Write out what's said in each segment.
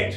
right.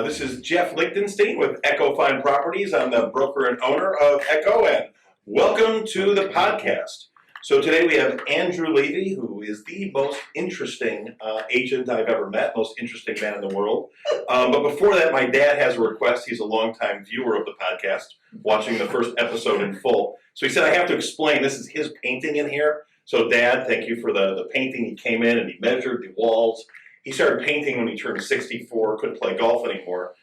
This is Jeff Lichtenstein with Echo Fine Properties. I'm the broker and owner of Echo, and welcome to the podcast. So today we have Andrew Levy, who is the most interesting agent I've ever met, most interesting man in the world. But before that, my dad has a request. He's a longtime viewer of the podcast, watching the first episode in full. So he said, I have to explain, this is his painting in here. So Dad, thank you for the painting. He came in and he measured the walls. He started painting when he turned 64, couldn't play golf anymore.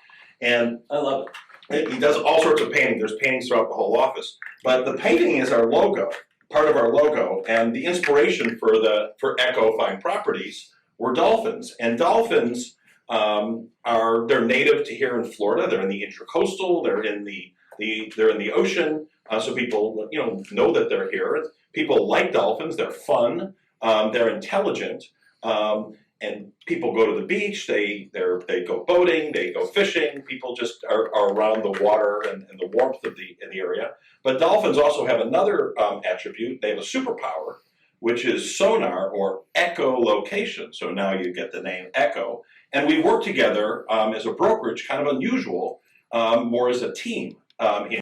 And I love it. He does all sorts of painting. There's paintings throughout the whole office. But the painting is our logo, part of our logo. And the inspiration for Echo Fine Properties were dolphins. And dolphins they're native to here in Florida. They're in the intracoastal. They're in the ocean. So people know that they're here. People like dolphins. They're fun. They're intelligent. And people go to the beach, they go boating, they go fishing, people just are around the water and the warmth of the area. But dolphins also have another attribute. They have a superpower, which is sonar or echolocation. So now you get the name Echo. And we work together as a brokerage, kind of unusual, more as a team. And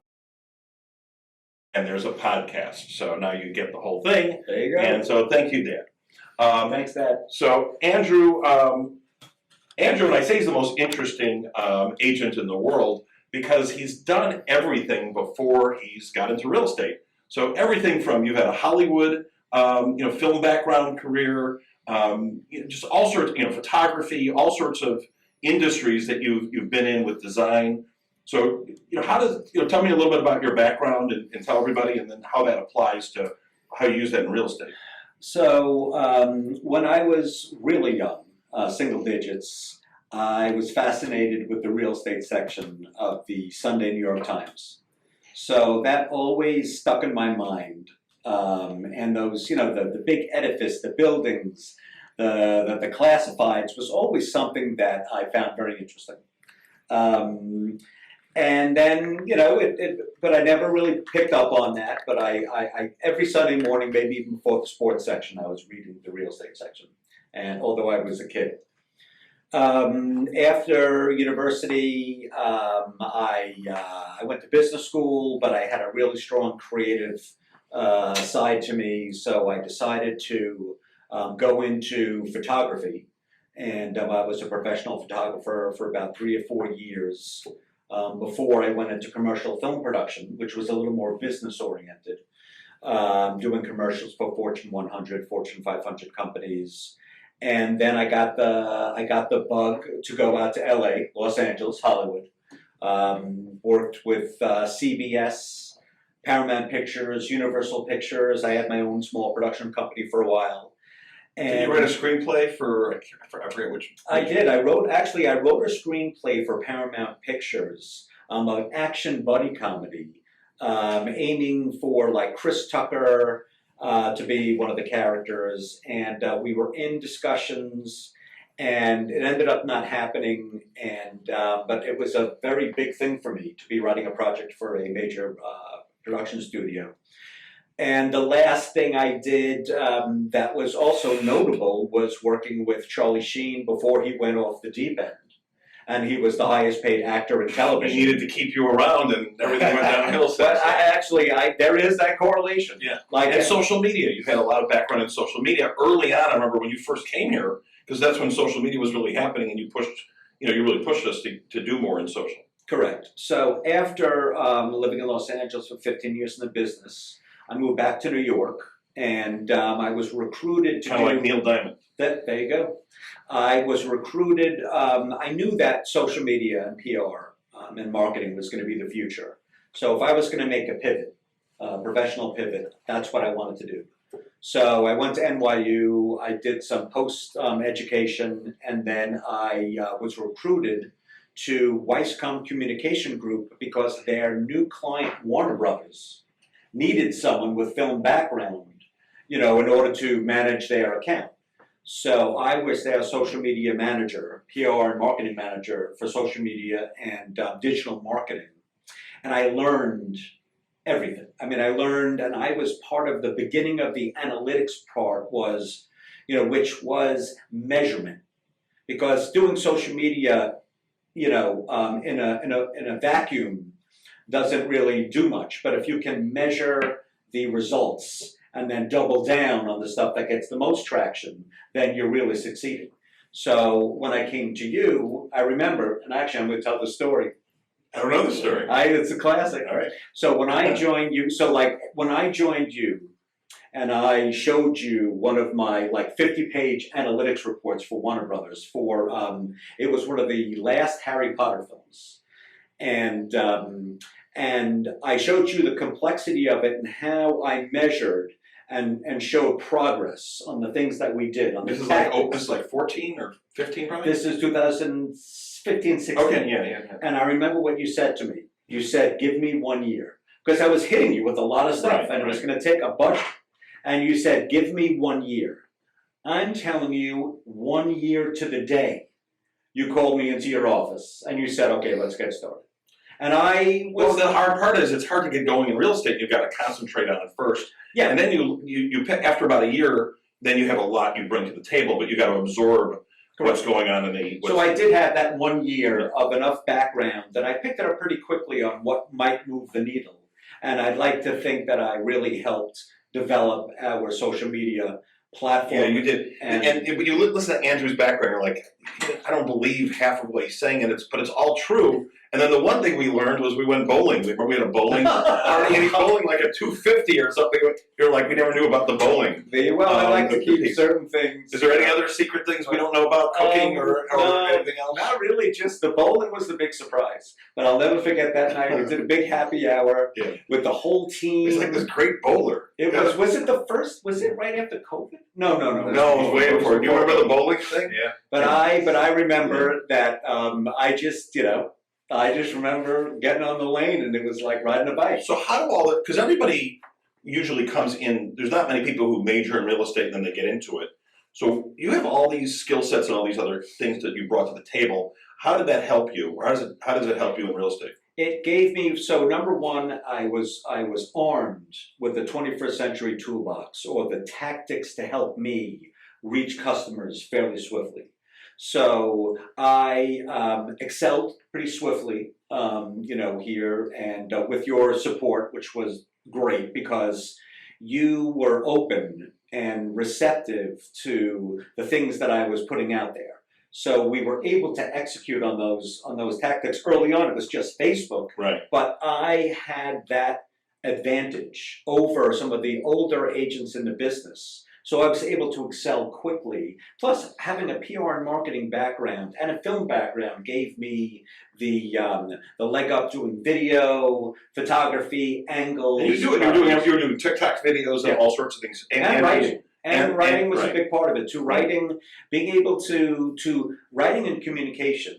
there's a podcast. So now you get the whole thing. There you go. And so thank you, Dan. Thanks, Dad. So Andrew, and I say he's the most interesting agent in the world because he's done everything before he's got into real estate. So everything from you've had a Hollywood, film background career, just all sorts, photography, all sorts of industries that you've been in with design. So tell me a little bit about your background and tell everybody, and then how that applies to how you use that in real estate. So when I was really young, single digits, I was fascinated with the real estate section of the Sunday New York Times. So that always stuck in my mind. And those, the big edifice, the buildings, the classifieds was always something that I found very interesting. And then, but I never really picked up on that. But I every Sunday morning, maybe even before the sports section, I was reading the real estate section. And although I was a kid, after university, I went to business school, but I had a really strong creative side to me. So I decided to go into photography, and I was a professional photographer for about 3 or 4 years. Before I went into commercial film production, which was a little more business oriented, doing commercials for Fortune 100, Fortune 500 companies, and then I got the bug to go out to LA, Los Angeles, Hollywood. Worked with CBS, Paramount Pictures, Universal Pictures. I had my own small production company for a while. And did you write a screenplay for I forget which? I did. I wrote a screenplay for Paramount Pictures, an action buddy comedy, aiming for like Chris Tucker to be one of the characters, and we were in discussions, and it ended up not happening. And but it was a very big thing for me to be writing a project for a major production studio. And the last thing I did that was also notable was working with Charlie Sheen before he went off the deep end. And he was the highest paid actor in television. He needed to keep you around and everything went downhill. But there is that correlation. Yeah. And social media. You've had a lot of background in social media. Early on, I remember when you first came here, because that's when social media was really happening, and you really pushed us to do more in social. Correct. So after living in Los Angeles for 15 years in the business, I moved back to New York, and I was recruited to kind of like Neil Diamond. There you go. I was recruited. I knew that social media and PR and marketing was going to be the future. So if I was going to make a pivot, professional pivot, that's what I wanted to do. So I went to NYU. I did some post education, and then I was recruited to Weisscom Communication Group because their new client, Warner Brothers, needed someone with film background, in order to manage their account. So I was their social media manager, PR and marketing manager for social media and digital marketing. And I learned everything. I learned, and I was part of the beginning of the analytics part which was measurement. Because doing social media in a vacuum doesn't really do much. But if you can measure the results and then double down on the stuff that gets the most traction, then you're really succeeding. So when I came to you, I remember, and actually I'm going to tell the story. I don't know the story. It's a classic. All right. So when I joined you, when I joined you, and I showed you one of my 50-page analytics reports for Warner Brothers for it was one of the last Harry Potter films, and I showed you the complexity of it and how I measured and showed progress on the things that we did. On This the is like 14 or 15 probably? This is 2015, 16. Okay, yeah. And I remember what you said to me. You said, give me 1 year. Because I was hitting you with a lot of stuff and it was going to take a budget. And you said, give me 1 year. I'm telling you, 1 year to the day, you called me into your office and you said, okay, let's get started. And Well, the hard part is it's hard to get going in real estate. You've got to concentrate on it first. Yeah. And then you pick, after about a year, then you have a lot you bring to the table, but you got to absorb what's going on in the. So I did have that 1 year of enough background that I picked it up pretty quickly on what might move the needle. And I'd like to think that I really helped develop our social media platform. Yeah, you did. And when you listen to Andrew's background, you're like, I don't believe half of what he's saying, but it's all true. And then the one thing we learned was we went bowling. We had a bowling party, and he's bowling like a 250 or something. You're like, we never knew about the bowling. Well, I like to keep certain things. Is there any other secret things we don't know about cooking or anything else? Not really, just the bowling was the big surprise. But I'll never forget that night. We did a big happy hour with the whole team. He's like this great bowler. Was it the first, was it right after COVID? No. No, it was way before. Do you remember the bowling thing? Yeah. But I remember that I just remember getting on the lane and it was like riding a bike. So how do all that, because everybody usually comes in, there's not many people who major in real estate and then they get into it. So you have all these skill sets and all these other things that you brought to the table. How did that help you? Or how does it help you in real estate? It gave me, so number one, I was armed with the 21st century toolbox or the tactics to help me reach customers fairly swiftly. So I excelled pretty swiftly, here, and with your support, which was great because you were open and receptive to the things that I was putting out there. So we were able to execute on those tactics. Early on, it was just Facebook, right? But I had that advantage over some of the older agents in the business. So I was able to excel quickly. Plus, having a PR and marketing background and a film background gave me the leg up doing video, photography, angles. And you were doing TikTok videos and all sorts of things. And writing. And writing was a big part of it too. Writing, being able to writing and communication.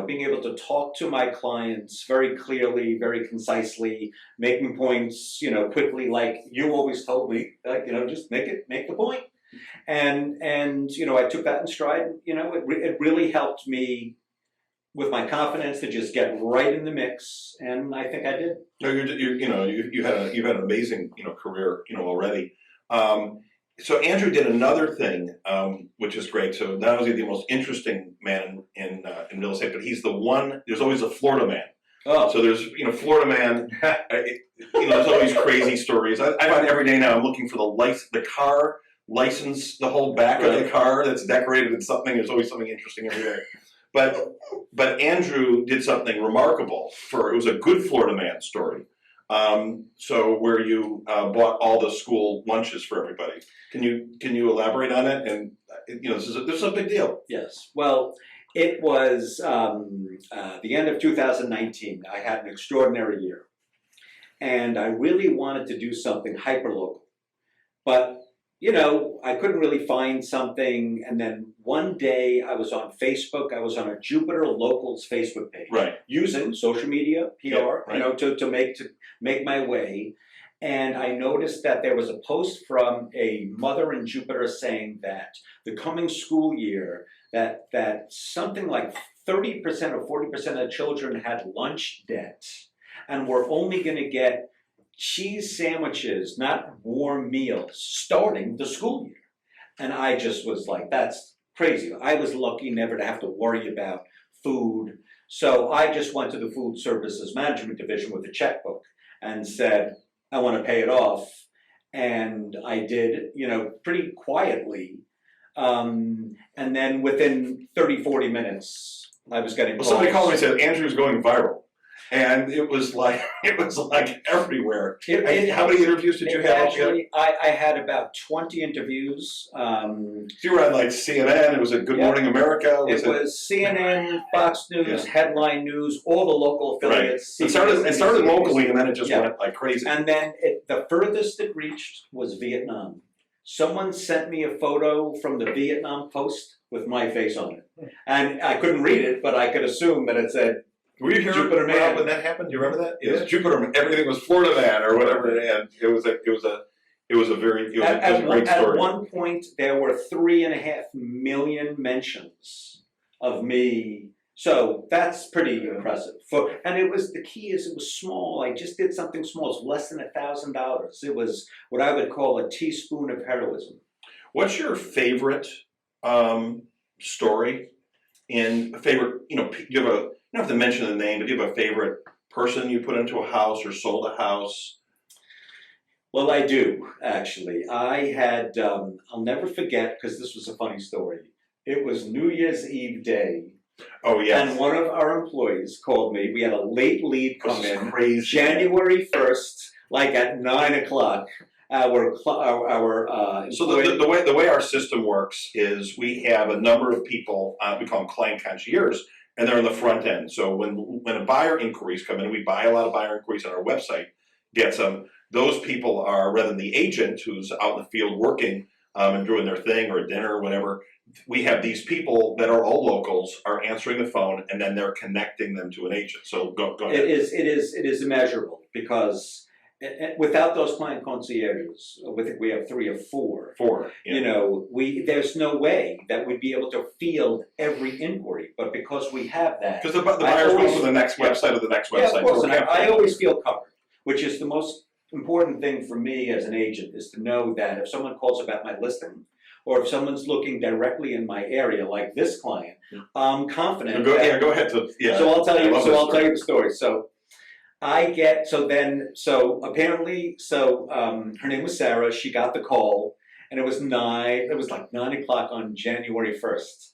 Being able to talk to my clients very clearly, very concisely, making points, quickly, like you always told me, just make the point. And I took that in stride. It really helped me with my confidence to just get right in the mix, and I think I did. No, you've had an amazing career already. So Andrew did another thing, which is great. So not only is he the most interesting man in real estate, but he's the one. There's always a Florida man. Oh, so there's Florida man. There's always crazy stories. I find every day now I'm looking for the car license, the whole back of the car that's decorated in something. There's always something interesting every day. But Andrew did something remarkable. It was a good Florida man story. So where you bought all the school lunches for everybody. Can you elaborate on it? And this is a big deal. Yes. Well, it was the end of 2019. I had an extraordinary year, and I really wanted to do something hyperlocal, but I couldn't really find something. And then one day I was on Facebook. I was on a Jupiter Locals Facebook page, right, using social media, PR, to make my way. And I noticed that there was a post from a mother in Jupiter saying that the coming school year, that something like 30% or 40% of children had lunch debt, and we're only going to get cheese sandwiches, not warm meals, starting the school year. And I just was like, that's crazy. I was lucky never to have to worry about food. So I just went to the food services management division with a checkbook and said, I want to pay it off. And I did, pretty quietly. And then within 30, 40 minutes, I was getting calls. Well, somebody called me and said, Andrew's going viral. And it was like everywhere. How many interviews did you have? Actually, I had about 20 interviews. You were on like CNN, it was at Good Morning America. It was CNN, Fox News, Headline News, all the local affiliates. Right. It started locally and then it just went like crazy. And then the furthest it reached was Vietnam. Someone sent me a photo from the Vietnam Post with my face on it. And I couldn't read it, but I could assume that it said, were you here Jupiter Man when that happened? Do you remember that? It was Jupiter Man. Everything was Florida Man or whatever, and it was a great story. At one point, there were 3.5 million mentions of me. So that's pretty impressive. And the key is it was small. I just did something small. It's less than $1,000. It was what I would call a teaspoon of heroism. What's your favorite story? You don't have to mention the name, but do you have a favorite person you put into a house or sold a house? Well, I do, actually. I had, I'll never forget, because this was a funny story. It was New Year's Eve day. Oh, yes. And one of our employees called me. We had a late lead come in. Crazy. January 1st, like at 9 o'clock. So the way our system works is we have a number of people, we call them client concierge, and they're on the front end. So when a buyer inquiries come in, we buy a lot of buyer inquiries on our website, gets them. Those people are, rather than the agent who's out in the field working and doing their thing or a dinner or whatever, we have these people that are all locals are answering the phone and then they're connecting them to an agent. So go ahead. It is immeasurable because without those client concierges, I think we have 3 or 4. 4. Yeah. There's no way that we'd be able to field every inquiry, but because we have that, because the buyers go to the next website or the next website. Yeah, of course, and I always feel covered, which is the most important thing for me as an agent is to know that if someone calls about my listing, or if someone's looking directly in my area, like this client, I'm confident. Go ahead. So I'll tell you the story. So apparently, her name was Sarah. She got the call, and it was like 9 o'clock on January 1st,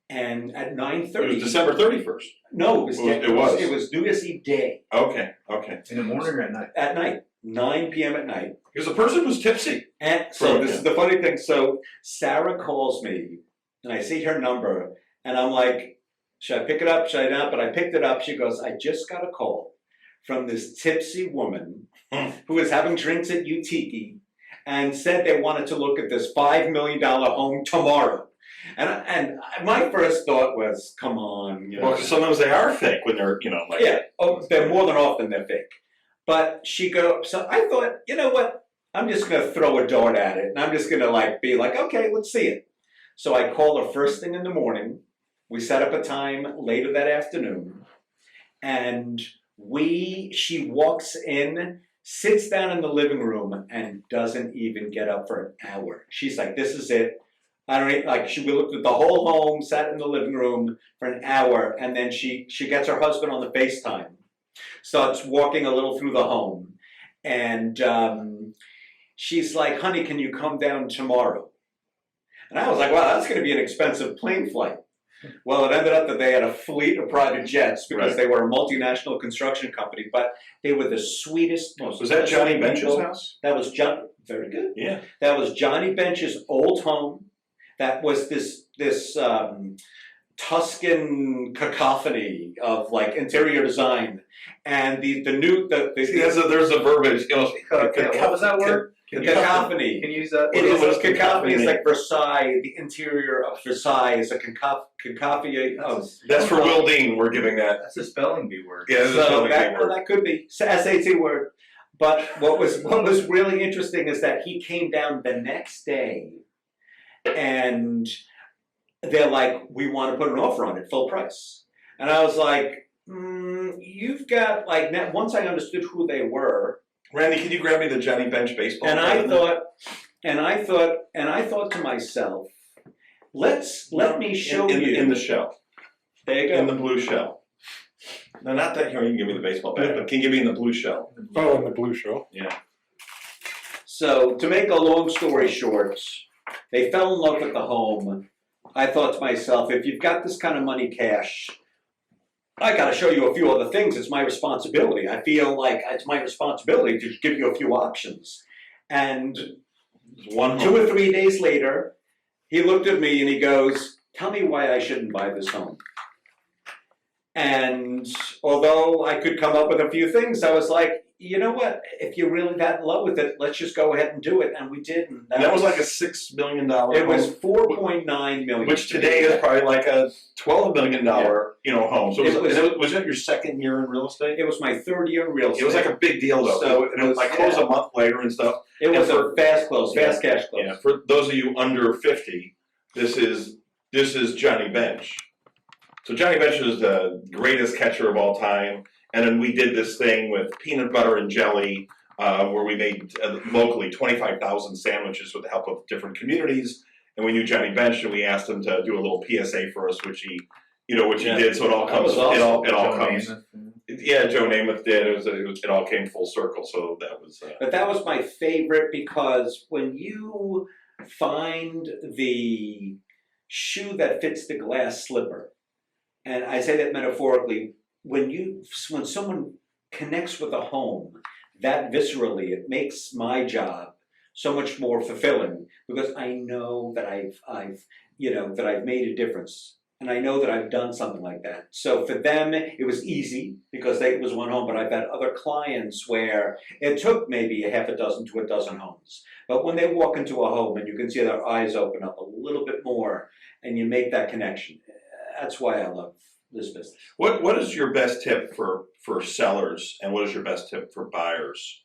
and at 9:30. It was December 31st. No, it was New Year's Eve day. Okay. In the morning or at night? At night, 9 p.m. at night. Because the person was tipsy. And so this is the funny thing. So Sarah calls me, and I see her number, and I'm like, should I pick it up? Should I not? But I picked it up. She goes, I just got a call from this tipsy woman who was having drinks at Utiki and said they wanted to look at this $5 million home tomorrow. And my first thought was, come on. Well, because sometimes they are fake when they're, like. Yeah, they're more than often they're fake. But so I thought, you know what? I'm just going to throw a dart at it. And I'm just going to be like, okay, let's see it. So I called her first thing in the morning. We set up a time later that afternoon. And she walks in, sits down in the living room, and doesn't even get up for an hour. She's like, this is it. We looked at the whole home, sat in the living room for an hour, and then she gets her husband on the FaceTime, starts walking a little through the home, and she's like, honey, can you come down tomorrow? And I was like, wow, that's going to be an expensive plane flight. Well, it ended up that they had a fleet of private jets because they were a multinational construction company, but they were the sweetest, most. Was that Johnny Bench's house? That was very good. Yeah. That was Johnny Bench's old home. That was this Tuscan cacophony of interior design, and there's a verbiage. How was that word? Cacophony. Can you use that? It is cacophony. It's like Versailles. The interior of Versailles is a cacophony of. That's for Will Dean. We're giving that. That's a spelling bee word. Yeah, that could be SAT word. But what was really interesting is that he came down the next day, and they're like, we want to put an offer on it, full price. And I was like, you've got once I understood who they were. Randy, can you grab me the Johnny Bench baseball? And I thought to myself, let me show you in the show. There you in go. the blue shell. No, not that here. You can give me the baseball bat, but can you give me in the blue shell? Oh, in the blue show. Yeah. So to make a long story short, they fell in love with the home. I thought to myself, if you've got this kind of money cash, I got to show you a few other things. It's my responsibility. I feel like it's my responsibility to give you a few options. And There's one 2 home. or 3 days later, he looked at me and he goes, "Tell me why I shouldn't buy this home." And although I could come up with a few things, I was like, you know what? If you're really that in love with it, let's just go ahead and do it. And we did. And And that was like a $6 million. it was home, 4.9 million. which today is probably like a $12 million, home. So was it your second year in real estate? It was my third year in real estate. It was like a big deal though. So And it was like closed a month later and stuff. It was and a fast close, fast cash close. Yeah, for those of you under 50, this is Johnny Bench. So Johnny Bench is the greatest catcher of all time. And then we did this thing with peanut butter and jelly, where we made locally 25,000 sandwiches with the help of different communities. And we knew Johnny Bench, and we asked him to do a little PSA for us, which he did. So it all That comes, was awesome. it all Joe comes. Namath. Yeah, Joe Namath did. It all came full circle. So that was. But that was my favorite because when you find the shoe that fits the glass slipper, and I say that metaphorically, when someone connects with a home that viscerally, it makes my job so much more fulfilling because I know that I've made a difference. And I know that I've done something like that. So for them, it was easy because it was one home, but I've had other clients where it took maybe a half a dozen to a dozen homes. But when they walk into a home and you can see their eyes open up a little bit more and you make that connection, that's why I love this business. What is your best tip for sellers, and what is your best tip for buyers?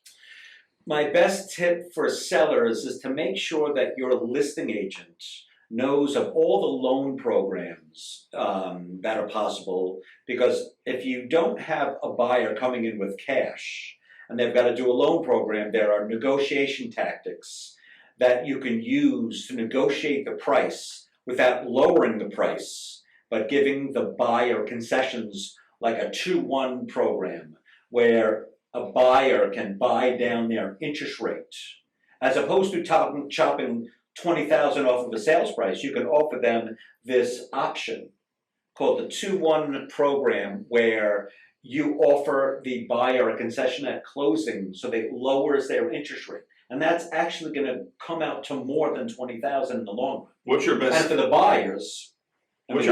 My best tip for sellers is to make sure that your listing agent knows of all the loan programs that are possible, because if you don't have a buyer coming in with cash and they've got to do a loan program, there are negotiation tactics that you can use to negotiate the price without lowering the price, but giving the buyer concessions like a 2-1 program where a buyer can buy down their interest rate. As opposed to chopping $20,000 off of a sales price, you can offer them this option called the 2-1 program where you offer the buyer a concession at closing so that it lowers their interest rate. And that's actually going to come out to more than $20,000 in the long run. What's your best? And for the buyers, What's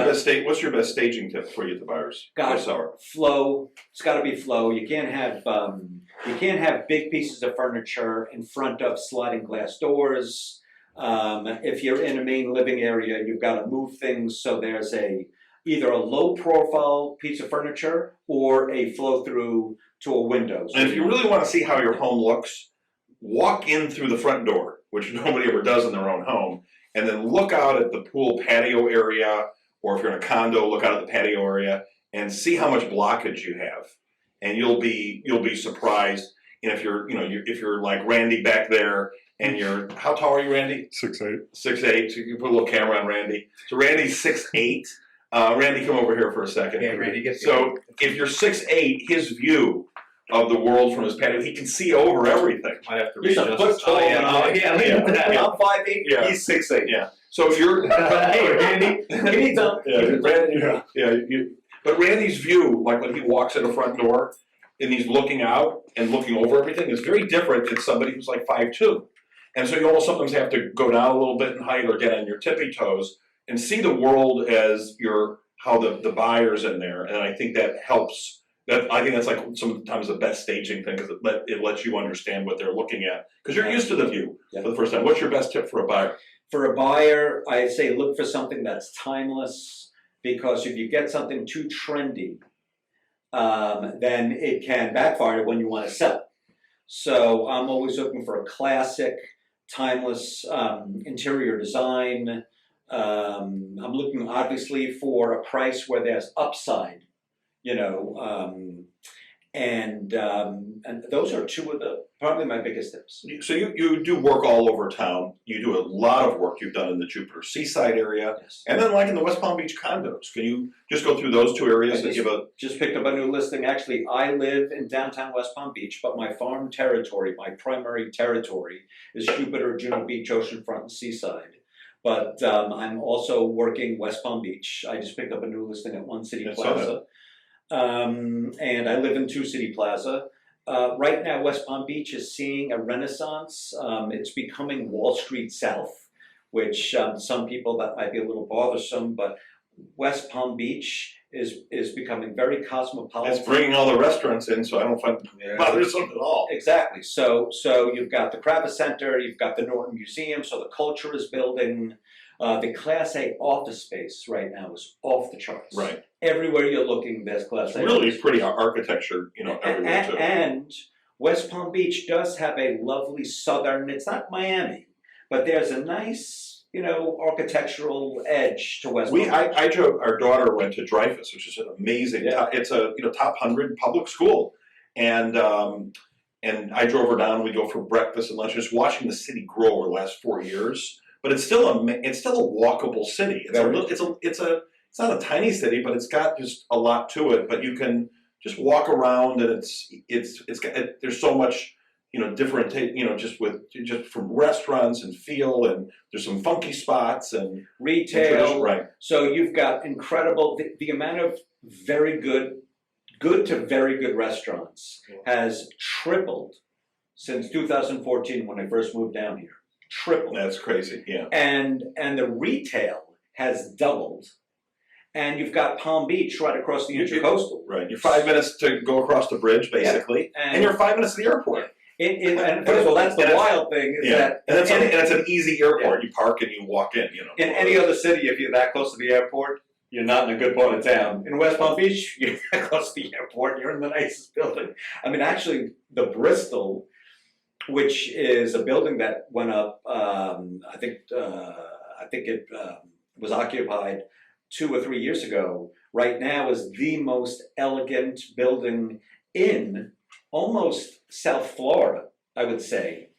your best staging tip for you to buyers? God, For seller? flow. It's got to be flow. You can't have big pieces of furniture in front of sliding glass doors. If you're in a main living area, you've got to move things so there's either a low profile piece of furniture or a flow through to a window. So And if you really want to see how your home looks, walk in through the front door, which nobody ever does in their own home, and then look out at the pool patio area, or if you're in a condo, look out at the patio area and see how much blockage you have, and you'll be surprised. And if you're like Randy back there, and how tall are you, Randy? 6'8". 6'8". So you can put a little camera on Randy. So Randy's 6'8". Randy, come over here for a second. Yeah, Randy, get So if you're 6'8", his view of the world from his patio, he can see over everything. Might have to He's a readjust foot this. tall. Yeah. I'm 5'8". Yeah. He's 6'8". Yeah. So you're, Hey, Randy, he needs a. But Randy's view, like when he walks in the front door and he's looking out and looking over everything, is very different than somebody who's like 5'2". And so you almost sometimes have to go down a little bit in height or get on your tippy toes and see the world as how the buyer's in there. And I think that helps. I think that's like sometimes the best staging thing, because it lets you understand what they're looking at, because you're used to the view for the first time. What's your best tip for a buyer? For a buyer, I say look for something that's timeless, because if you get something too trendy, then it can backfire when you want to sell it. So I'm always looking for a classic, timeless interior design. I'm looking obviously for a price where there's upside, And those are two of probably my biggest tips. So you do work all over town. You do a lot of work you've done in the Jupiter Seaside area, Yes. and then like in the West Palm Beach condos. Can you just go through those two areas and give a? Just picked up a new listing. Actually, I live in downtown West Palm Beach, but my farm territory, my primary territory, is Jupiter, Juno Beach, Oceanfront, and Seaside. But I'm also working West Palm Beach. I just picked up a new listing at One City I saw Plaza. And I live in Two City Plaza. Right now, West Palm Beach is seeing a renaissance. It's becoming Wall Street South, which some people that might be a little bothersome, but West Palm Beach is becoming very cosmopolitan. It's bringing all the restaurants in, so I don't find it bothersome at all. Exactly. So you've got the Kravis Center, you've got the Norton Museum, so the culture is building. The Class A office space right now is off the charts. Right. Everywhere you're looking, there's Class It's A. really office pretty space. architecture, everywhere too. And West Palm Beach does have a lovely southern, it's not Miami, but there's a nice, architectural edge to West Palm Beach. I drove. Our daughter went to Dreyfus, which is an amazing. Yeah. It's a top 100 public school, and I drove her down. We go for breakfast and lunch. Just watching the city grow over the last 4 years, but it's still a walkable city. It's not a tiny city, but it's got just a lot to it. But you can just walk around, and there's so much. Different, just from restaurants and feel, and there's some funky spots and Retail. right. So you've got incredible, the amount of very good to very good restaurants has tripled since 2014 when I first moved down here. Tripled. That's crazy, yeah. And the retail has doubled. And you've got Palm Beach right across the Intercoastal. Right, you're 5 minutes to go across the bridge, basically, and you're 5 minutes to the airport. And first of all, that's the wild thing is that and it's an easy airport. You park and you walk in. In any other city, if you're that close to the airport, you're not in a good part of town. In West Palm Beach, you're that close to the airport, you're in the nicest building. I mean, actually, the Bristol, which is a building that went up, I think it was occupied 2 or 3 years ago. Right now, is the most elegant building in almost South Florida, I would say.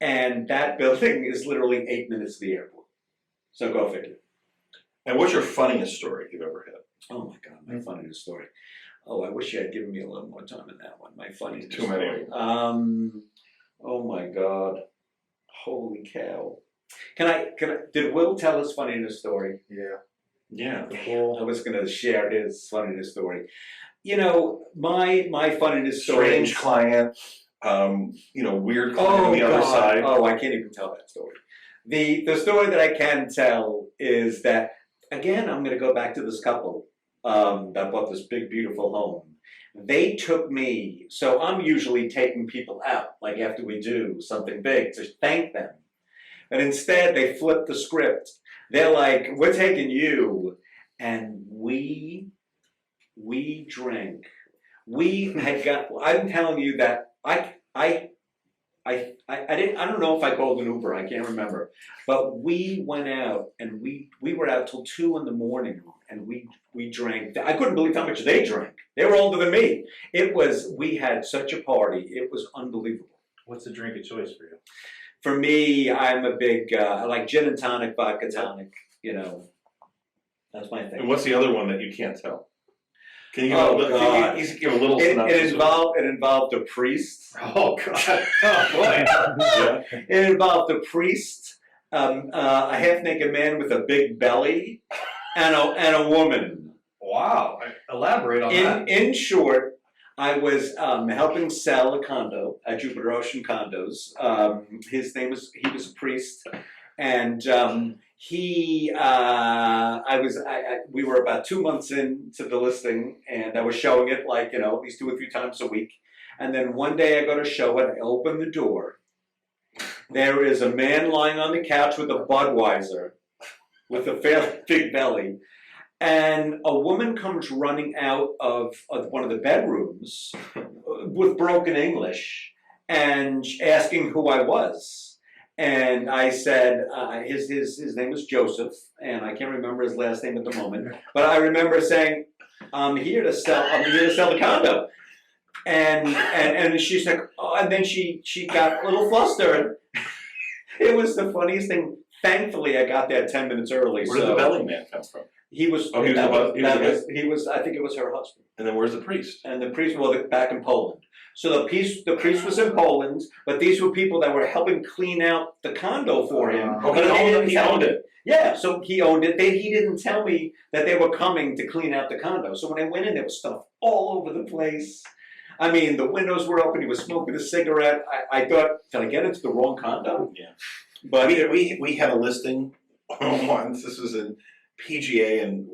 And that building is literally 8 minutes to the airport. So go figure. And what's your funniest story you've ever had? Oh my God, my funniest story. Oh, I wish you had given me a little more time in that one. My funniest Too story. many. Oh my God. Holy cow. Did Will tell his funniest story? Yeah. Yeah. I was going to share his funniest story. My funniest story. Strange client, weird client on the other side. Oh, I can't even tell that story. The story that I can tell is that, again, I'm going to go back to this couple that bought this big, beautiful home. They took me, so I'm usually taking people out, like after we do something big, to thank them. And instead, they flipped the script. They're like, we're taking you, and we drank. We had got. I'm telling you that I don't know if I called an Uber. I can't remember, but we went out and we were out till 2 a.m. and we drank. I couldn't believe how much they drank. They were older than me. We had such a party. It was unbelievable. What's the drink of choice for you? For me, I'm a big. I like gin and tonic, vodka tonic. That's my thing. And what's the other one that you can't tell? Can you give a little It synopsis? involved a priest. Oh God! Oh boy! Yeah. It involved a priest, a half-naked man with a big belly, and a woman. Wow! Elaborate on that. In short, I was helping sell a condo at Jupiter Ocean Condos. He was a priest, and we were about 2 months into the listing, and I was showing it at least 2 or 3 times a week. And then one day I go to show it, I open the door. There is a man lying on the couch with a Budweiser, with a fairly big belly. And a woman comes running out of one of the bedrooms with broken English and asking who I was. And I said, his name was Joseph, and I can't remember his last name at the moment. But I remember saying, I'm here to sell the condo. And she's like, oh, and then she got a little flustered. It was the funniest thing. Thankfully, I got there 10 minutes early. Where did the belly man come from? He was. Oh, he was he was. I think it was her husband. And then where's the priest? And the priest, well, back in Poland. So the priest was in Poland, but these were people that were helping clean out the condo for him. Oh, he owned it. Yeah, so he owned it. He didn't tell me that they were coming to clean out the condo. So when I went in, there was stuff all over the place. I mean, the windows were open. He was smoking a cigarette. I thought, did I get into the wrong condo? Yeah. But we had a listing once. This was in PGA, and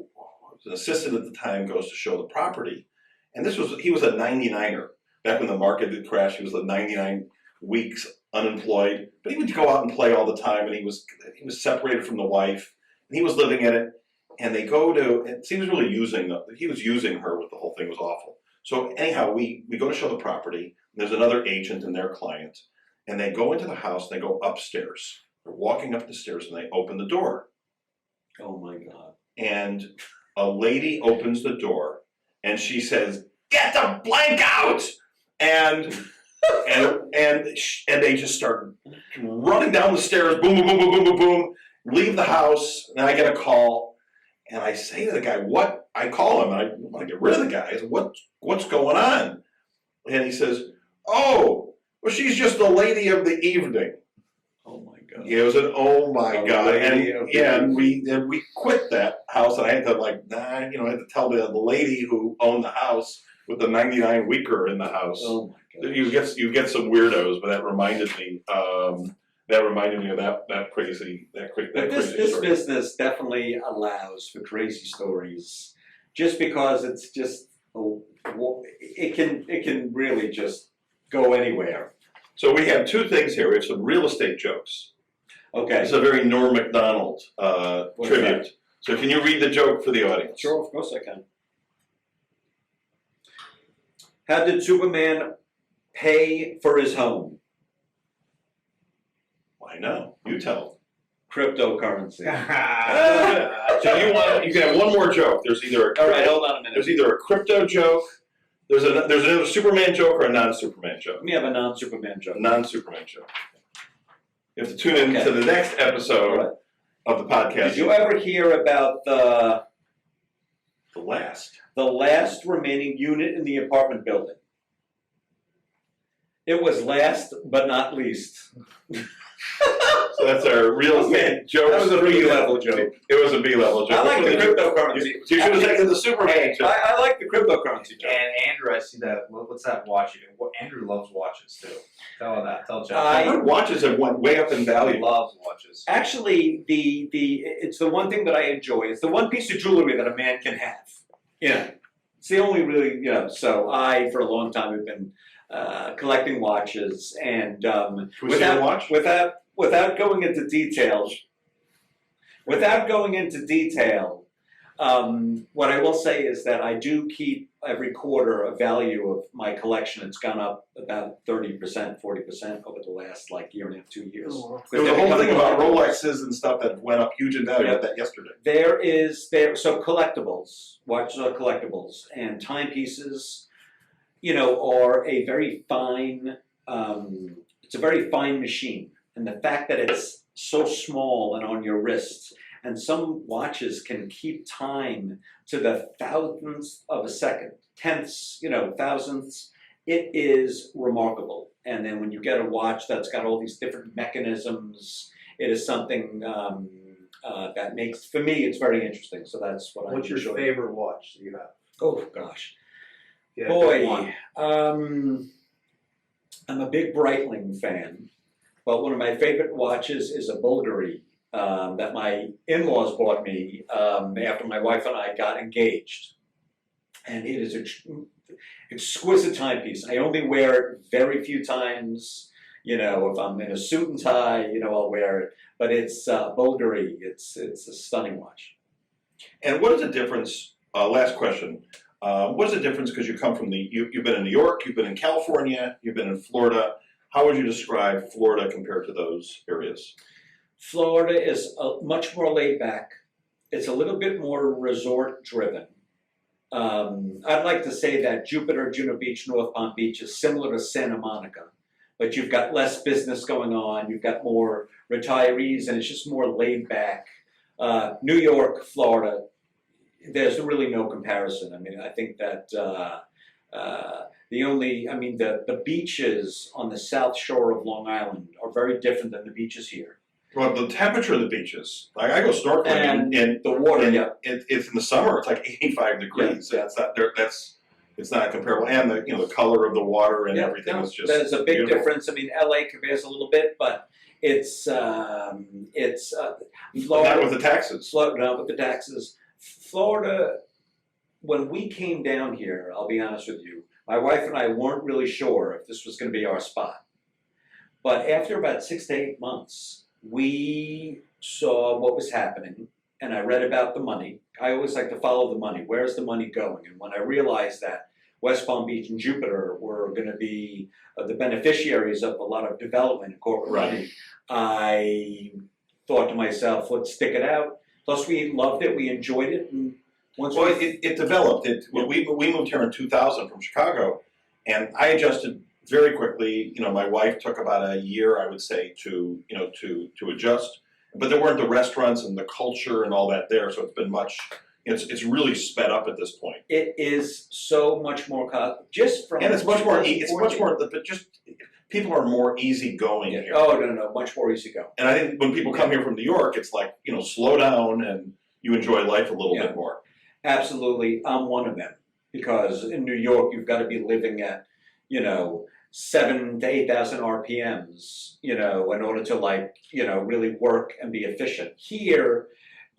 an assistant at the time goes to show the property, and he was a 99er back when the market had crashed. He was 99 weeks unemployed, but he would go out and play all the time, and he was separated from the wife, and he was living in it. And they go to, and he was really using her with the whole thing. It was awful. So anyhow, we go to show the property. And there's another agent and their client, and they go into the house. And they go upstairs. They're walking up the stairs, and they open the door. oh my God. And a lady opens the door, and she says, "Get the blank out!" And they just start running down the stairs. Boom, boom, boom, boom, boom, boom, boom. Leave the house, and I get a call, and I say to the guy, "What?" I call him, and I want to get rid of the guy. I said, "What's going on?" And he says, "Oh, well, she's just the lady of the evening." Oh my God. It was an oh my Oh, God, lady and of the yeah, and we quit that house, and I had to I had to tell the lady who owned the house with the 99 weeker in the house. Oh my God. You get some weirdos, but that reminded me of that crazy This story. business definitely allows for crazy stories, just because it's just it can really just go anywhere. So we have two things here. We have some real estate jokes. Okay. It's a very Norm Macdonald What's tribute. that? So can you read the joke for the audience? Sure, of course I can. How did Superman pay for his home? I know. You tell. Cryptocurrency. So you can have one more joke. There's either All right, hold on a minute. There's either a crypto joke. There's another Superman joke or a non-Superman joke. Let me have a non-Superman joke. A non-Superman joke. You have to tune in to the next episode Right. of the podcast. Did you ever hear about the last remaining unit in the apartment building? It was last but not least. So that's our real estate joke. That was a B-level joke. It was a B-level joke. I like the cryptocurrency. You should have taken the Superman joke. I like the cryptocurrency joke. And Andrew, I see that. What's that watch? Andrew loves watches too. Tell her that. Tell Jeff. I heard watches have went way up in He value. loves watches. Actually, it's the one thing that I enjoy. It's the one piece of jewelry that a man can have. Yeah, it's the only really, so I, for a long time, have been collecting watches, and Can we see your watch? without going into details, what I will say is that I do keep every quarter a value of my collection. It's gone up about 30%, 40% over the last year and a half, 2 years. There was a whole thing about Rolexes and stuff that went up huge in value. I read that yesterday. So collectibles, watches are collectibles, and timepieces, are a very fine, it's a very fine machine. And the fact that it's so small and on your wrist, and some watches can keep time to the thousandths of a second, tenths, thousandths, it is remarkable. And then when you get a watch that's got all these different mechanisms, it is something that makes, for me, it's very interesting. So that's what I enjoy. What's your favorite watch that you have? Oh, gosh. Yeah, Boy, I'm a big Breitling fan, but one of my favorite watches is a Bulgari that my in-laws bought me after my wife and I got engaged. And it is an exquisite timepiece. I only wear it very few times. If I'm in a suit and tie, I'll wear it. But it's Bulgari. It's a stunning watch. And what is the difference? Last question. What is the difference? Because you come from you've been in New York, you've been in California, you've been in Florida. How would you describe Florida compared to those areas? Florida is much more laid back. It's a little bit more resort driven. I'd like to say that Jupiter, Juno Beach, North Palm Beach is similar to Santa Monica, but you've got less business going on, you've got more retirees, and it's just more laid back. New York, Florida, there's really no comparison. I mean, I think that the beaches on the south shore of Long Island are very different than the beaches here. Well, the temperature of the beaches, like I go snorkeling And in the water, and yeah. it's in the summer, it's like 85 degrees. That's not there. It's not comparable. And the color of the water and everything is just there's a big beautiful. difference. I mean, LA compares a little bit, but it's Not Florida. with the taxes. Not with the taxes. Florida, when we came down here, I'll be honest with you, my wife and I weren't really sure if this was going to be our spot. But after about 6 to 8 months, we saw what was happening, and I read about the money. I always like to follow the money. Where's the money going? And when I realized that West Palm Beach and Jupiter were going to be the beneficiaries of a lot of development and corporate money, I thought to myself, let's stick it out. Plus, we loved it. We enjoyed it. And it developed. We moved here in 2000 from Chicago, and I adjusted very quickly. My wife took about a year, I would say, to adjust. But there weren't the restaurants and the culture and all that there, so it's been much. It's really sped up at this point. it is so much more just from. And it's much more. It's 2014. much more. But just people are more easygoing here. Oh no, much more easy go. And I think when people come here from New York, it's like slow down and you enjoy life a little bit more. Absolutely, I'm one of them, because in New York you've got to be living at 7,000 to 8,000 RPMs, in order to really work and be efficient. Here,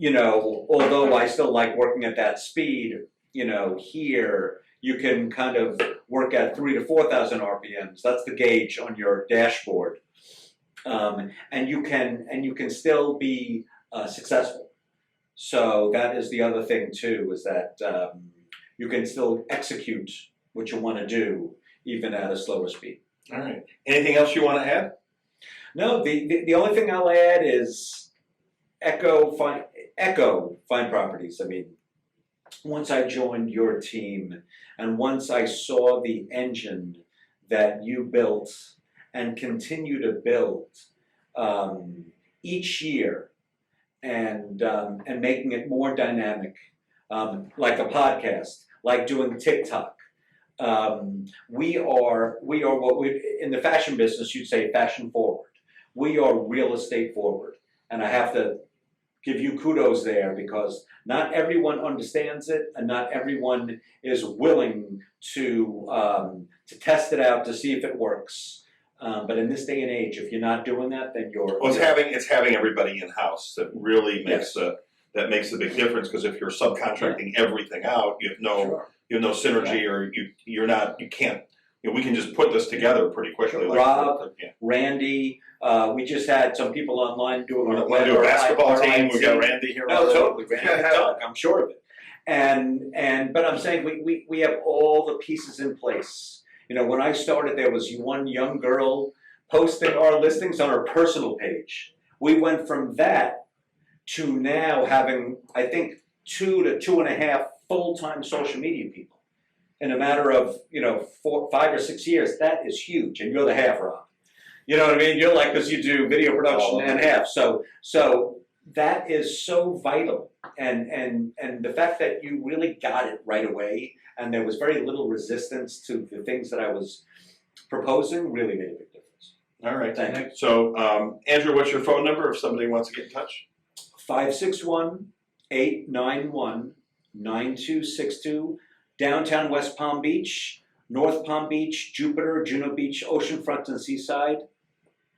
although I still like working at that speed, here you can kind of work at 3,000 to 4,000 RPMs. That's the gauge on your dashboard, and you can still be successful. So that is the other thing too, is that you can still execute what you want to do even at a slower speed. All right. Anything else you want to add? No, the only thing I'll add is Echo Fine Properties. I mean, once I joined your team and once I saw the engine that you built and continue to build each year, and making it more dynamic, like a podcast, like doing TikTok. We are what we in the fashion business you'd say fashion forward. We are real estate forward, and I have to give you kudos there, because not everyone understands it, and not everyone is willing to test it out to see if it works. But in this day and age, if you're not doing that, then you're. Well, it's having everybody in house that really makes the big difference. Because if you're subcontracting everything out, you have no synergy, or you can't. We can just put this together pretty quickly. Rob, Randy, we just had some people online doing We're going to do a basketball team. We got Randy here. No, totally, Randy, Doug, I'm sure of it. But I'm saying we have all the pieces in place. When I started, there was one young girl posting our listings on her personal page. We went from that to now having, I think, 2 to 2.5 full-time social media people in a matter of 4, 5, or 6 years. That is huge, and you're the half, Rob. You know what I mean? You're like, because you do video production and half. So that is so vital, and the fact that you really got it right away, and there was very little resistance to the things that I was proposing, really made a big difference. All right. Thank you. So, Andrew, what's your phone number if somebody wants to get in touch? 561-891-9262, downtown West Palm Beach, North Palm Beach, Jupiter, Juno Beach, oceanfront and seaside.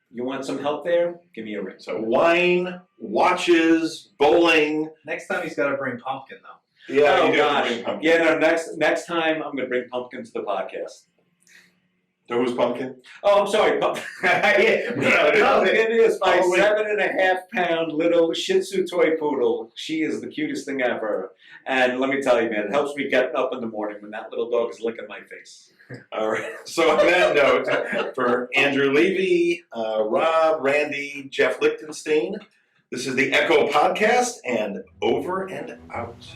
You want some help there? Give me a ring. So wine, watches, bowling. Next time he's got to bring pumpkin though. Yeah, Oh you do have to gosh. bring pumpkin. Yeah, no, next time I'm gonna bring pumpkin to the podcast. So who's pumpkin? Oh, I'm sorry, pumpkin. Pumpkin is my 7.5-pound little Shih Tzu toy poodle. She is the cutest thing ever. And let me tell you, man, it helps me get up in the morning when that little dog is licking my face. All right. So on that note, for Andrew Levy, Rob, Randy, Jeff Lichtenstein, this is the Echo Podcast, and over and out.